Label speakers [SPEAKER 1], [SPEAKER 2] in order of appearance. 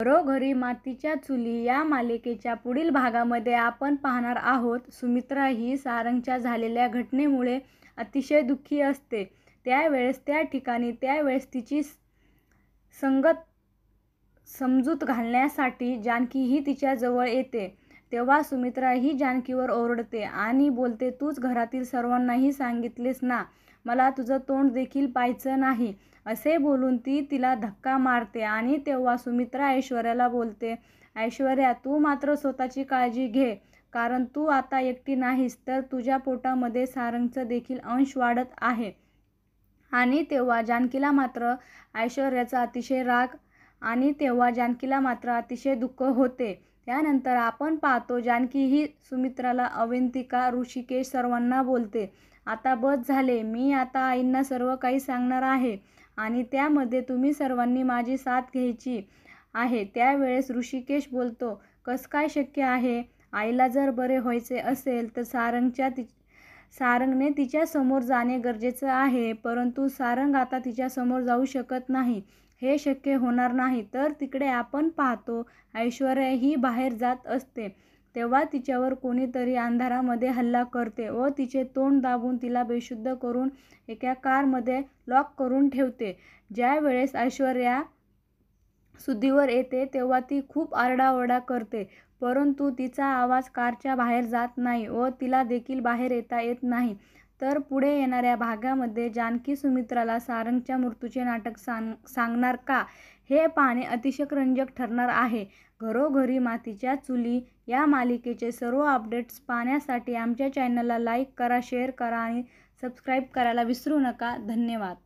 [SPEAKER 1] घरोघरी मातीच्या चुली या मालिकेच्या पुढील भागामध्ये आपण पाहणार आहोत सुमित्रा ही सारंगच्या झालेल्या घटनेमुळे अतिशय दुःखी असते। त्यावेळेस त्या ठिकाणी तिची समजूत घालण्यासाठी जानकीही तिच्या जवळ येते। तेव्हा सुमित्रा ही जानकीवर ओरडते आणि बोलते, तूच घरातील सर्वांनाही सांगितलेस ना, मला तुझं तोंड देखील पाहायचं नाही। असे बोलून ती तिला धक्का मारते आणि तेव्हा सुमित्रा ऐश्वर्याला बोलते, ऐश्वर्या तू मात्र स्वतःची काळजी घे, कारण तू आता एकटी नाहीस तर तुझ्या पोटामध्ये सारंगचं देखील अंश वाढत आहे। आणि तेव्हा जानकीला मात्र अतिशय दुःख होते। त्यानंतर आपण पाहतो जानकी ही सुमित्राला, अवंतिका, ऋषिकेश सर्वांना बोलते, आता बस झाले, मी आता आईंना सर्व काही सांगणार आहे आणि त्यामध्ये तुम्ही सर्वांनी माझी साथ घ्यायची आहे। त्यावेळेस ऋषिकेश बोलतो, कसं काय शक्य आहे? आईला जर बरे व्हायचे असेल तर सारंगने तिच्या समोर जाणे गरजेचं आहे, परंतु सारंग आता तिच्या समोर जाऊ शकत नाही, हे शक्य होणार नाही। तर तिकडे आपण पाहतो ऐश्वर्या ही बाहेर जात असते, तेव्हा तिच्यावर कोणीतरी अंधारामध्ये हल्ला करते व तिचे तोंड दाबून तिला बेशुद्ध करून एका कारमध्ये लॉक करून ठेवते। ज्या वेळेस ऐश्वर्या शुद्धीवर येते तेव्हा ती खूप आरडाओरडा करते, परंतु तिचा आवाज कारच्या बाहेर जात नाही व तिला देखील बाहेर येता येत नाही। तर पुढे येणाऱ्या भागामध्ये जानकी सुमित्राला सारंगच्या मृत्यूचे नाटक सांगणार का, हे पाहणे अतिशय रंजक ठरणार आहे। घरोघरी मातीच्या चुली या मालिकेचे सर्व अपडेट्स पाहण्यासाठी आमच्या चॅनलला लाईक करा, शेअर करा आणि सबस्क्राईब करायला विसरू नका। धन्यवाद।